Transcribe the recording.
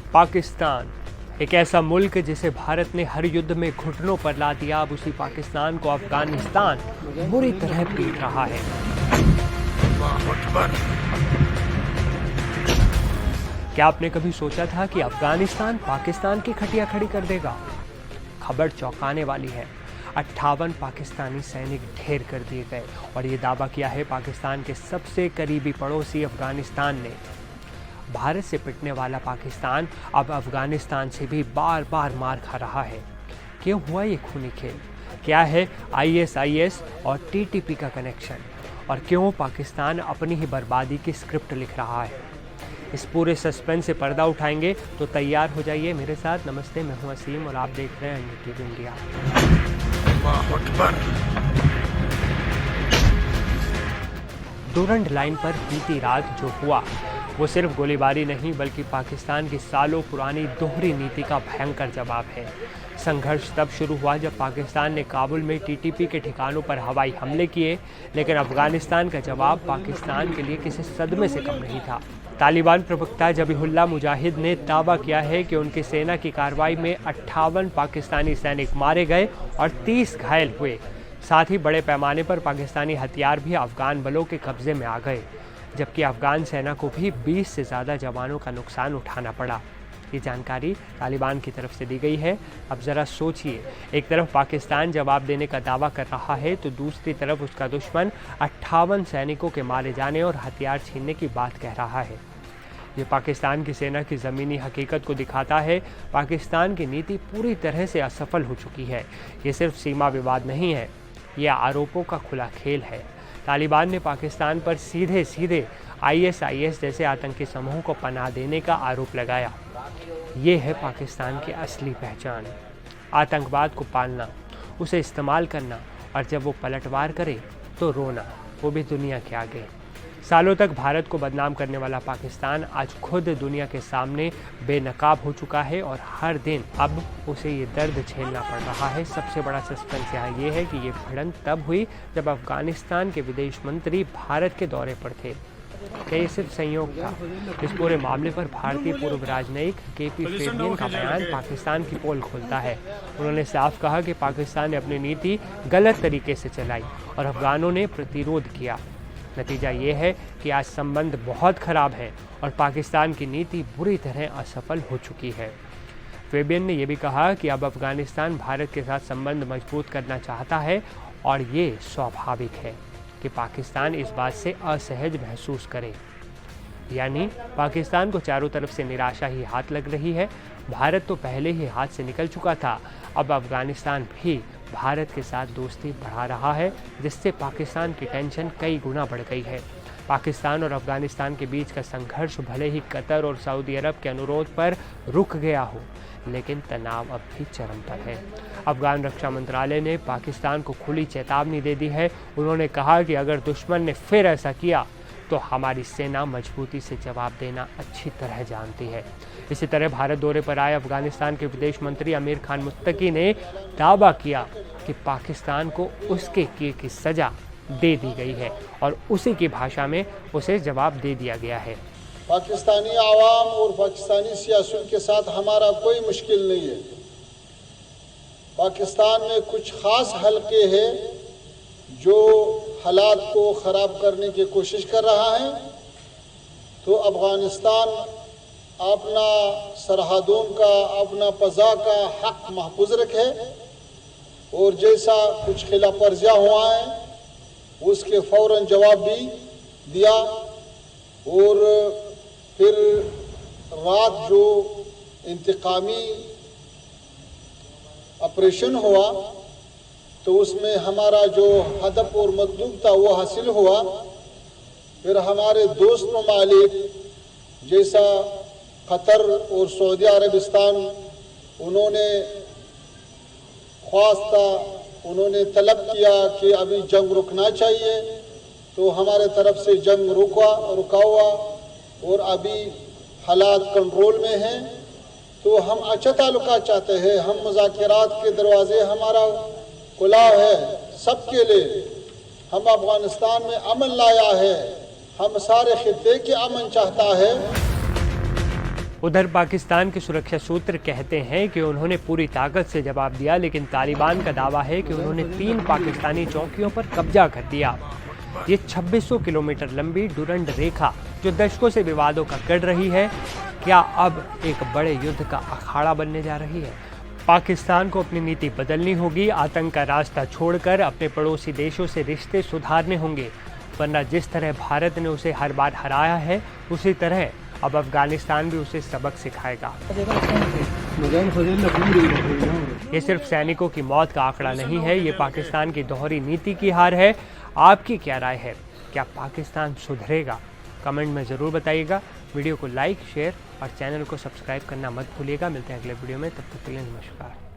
पाकिस्तान एक ऐसा मुल्क जिसे भारत ने हर युद्ध में घुटनों पर ला दिया। अब उसी पाकिस्तान को अफगानिस्तान बुरी तरह पीट रहा है। क्या आपने कभी सोचा था कि अफगानिस्तान पाकिस्तान की खटिया खड़ी कर देगा? खबर चौंकाने वाली है। 58 पाकिस्तानी सैनिक ढेर कर दिए गए और ये दावा किया है पाकिस्तान के सबसे करीबी पड़ोसी अफगानिस्तान ने। भारत से पिटने वाला पाकिस्तान अब अफगानिस्तान से भी बार बार मार खा रहा है। क्यों हुआ ये खूनी खेल? क्या है ISIS और TTP का कनेक्शन? और क्यों पाकिस्तान अपनी ही बर्बादी की स्क्रिप्ट लिख रहा है? इस पूरे सस्पेंस से पर्दा उठाएंगे, तो तैयार हो जाइए मेरे साथ। नमस्ते, मैं हूं असीम और आप देख रहे हैं NDTV इंडिया। डूरंड लाइन पर बीती रात जो हुआ वो सिर्फ गोलीबारी नहीं बल्कि पाकिस्तान की सालों पुरानी दोहरी नीति का भयंकर जवाब है। संघर्ष तब शुरू हुआ जब पाकिस्तान ने काबुल में TTP के ठिकानों पर हवाई हमले किए, लेकिन अफगानिस्तान का जवाब पाकिस्तान के लिए किसी सदमे से कम नहीं था। तालिबान प्रवक्ता ज़बीहुल्लाह मुजाहिद ने दावा किया है कि उनकी सेना की कार्रवाई में 58 पाकिस्तानी सैनिक मारे गए और 30 घायल हुए। साथ ही बड़े पैमाने पर पाकिस्तानी हथियार भी अफगान बलों के कब्जे में आ गए, जबकि अफगान सेना को भी 20 से ज़्यादा जवानों का नुकसान उठाना पड़ा। ये जानकारी तालिबान की तरफ से दी गई है। अब ज़रा सोचिए, एक तरफ पाकिस्तान जवाब देने का दावा कर रहा है तो दूसरी तरफ उसका दुश्मन 58 सैनिकों के मारे जाने और हथियार छीनने की बात कह रहा है। ये पाकिस्तान की सेना की ज़मीनी हकीकत को दिखाता है। पाकिस्तान की नीति पूरी तरह से असफल हो चुकी है। ये सिर्फ सीमा विवाद नहीं है, ये आरोपों का खुला खेल है। तालिबान ने पाकिस्तान पर सीधे सीधे ISIS जैसे आतंकी समूह को पनाह देने का आरोप लगाया। ये है पाकिस्तान की असली पहचान, आतंकवाद को पालना, उसे इस्तेमाल करना और जब वो पलटवार करे तो रोना, वो भी दुनिया के आगे। सालों तक भारत को बदनाम करने वाला पाकिस्तान आज खुद दुनिया के सामने बेनकाब हो चुका है और हर दिन अब उसे ये दर्द झेलना पड़ रहा है। सबसे बड़ा सस्पेंस यहाँ ये है कि ये भिड़ंत तब हुई जब अफगानिस्तान के विदेश मंत्री भारत के दौरे पर थे। क्या ये सिर्फ संयोग था? इस पूरे मामले पर भारतीय पूर्व राजनयिक KP फेबियन का बयान पाकिस्तान की पोल खोलता है। उन्होंने साफ कहा कि पाकिस्तान ने अपनी नीति गलत तरीके से चलाई और अफगानों ने प्रतिरोध किया। नतीजा ये है कि आज संबंध बहुत खराब है और पाकिस्तान की नीति बुरी तरह असफल हो चुकी है। फेबियन ने यह भी कहा कि अब अफगानिस्तान भारत के साथ संबंध मजबूत करना चाहता है और ये स्वाभाविक है कि पाकिस्तान इस बात से असहज महसूस करे। यानी पाकिस्तान को चारों तरफ से निराशा ही हाथ लग रही है। भारत तो पहले ही हाथ से निकल चुका था, अब अफगानिस्तान भी भारत के साथ दोस्ती बढ़ा रहा है, जिससे पाकिस्तान की टेंशन कई गुना बढ़ गई है। पाकिस्तान और अफगानिस्तान के बीच का संघर्ष भले ही कतर और सऊदी अरब के अनुरोध पर रुक गया हो, लेकिन तनाव अब भी चरम पर है। अफगान रक्षा मंत्रालय ने पाकिस्तान को खुली चेतावनी दे दी है। उन्होंने कहा कि अगर दुश्मन ने फिर ऐसा किया तो हमारी सेना मजबूती से जवाब देना अच्छी तरह जानती है। इसी तरह भारत दौरे पर आए अफगानिस्तान के विदेश मंत्री आमिर खान मुत्तकी ने दावा किया कि पाकिस्तान को उसके किए की सज़ा दे दी गई है और उसी की भाषा में उसे जवाब दे दिया गया है। पाकिस्तानी आवाम और पाकिस्तानी सियासत के साथ हमारा कोई मुश्किल नहीं है। पाकिस्तान में कुछ खास हलके हैं जो हालात को ख़राब करने की कोशिश कर रहा है, तो अफ़गानिस्तान अपना सरहदों का, अपना फ़ज़ा का हक महफूज रखे और जैसा कुछ खिलाफ वर्जियाँ हुआ है उसके फ़ौरन जवाब भी दिया। और फिर रात जो इंतकामी ऑपरेशन हुआ तो उसमें हमारा जो हदफ और मतलूब था वो हासिल हुआ। फिर हमारे दोस्त ममालिक जैसा कतर और सऊदी अरबिस्तान, उन्होंने ख्वास्ता, उन्होंने तलब किया कि अभी जंग रुकना चाहिए, तो हमारे तरफ से जंग रुका हुआ और अभी हालात कंट्रोल में हैं। तो हम अच्छा ताल्लुकात चाहते हैं, हम मुज़ाकरात के दरवाजे हमारा खुला है सबके लिए। हम अफगानिस्तान में अमन लाया है, हम सारे खित्ते के अमन चाहता है। उधर पाकिस्तान के सुरक्षा सूत्र कहते हैं कि उन्होंने पूरी ताकत से जवाब दिया, लेकिन तालिबान का दावा है कि उन्होंने 3 पाकिस्तानी चौकियों पर कब्जा कर दिया। ये 2600 किलोमीटर लंबी डुरंड रेखा जो दशकों से विवादों का गढ़ रही है, क्या अब एक बड़े युद्ध का अखाड़ा बनने जा रही है? पाकिस्तान को अपनी नीति बदलनी होगी, आतंक का रास्ता छोड़कर अपने पड़ोसी देशों से रिश्ते सुधारने होंगे, वरना जिस तरह भारत ने उसे हर बार हराया है उसी तरह अब अफगानिस्तान भी उसे सबक सिखाएगा। ये सिर्फ सैनिकों की मौत का आंकड़ा नहीं है, ये पाकिस्तान की दोहरी नीति की हार है। आपकी क्या राय है? क्या पाकिस्तान सुधरेगा? कमेंट में ज़रूर बताइएगा। वीडियो को लाइक, शेयर और चैनल को सब्सक्राइब करना मत भूलिएगा। मिलते हैं अगले वीडियो में, तब तक के लिए नमस्कार।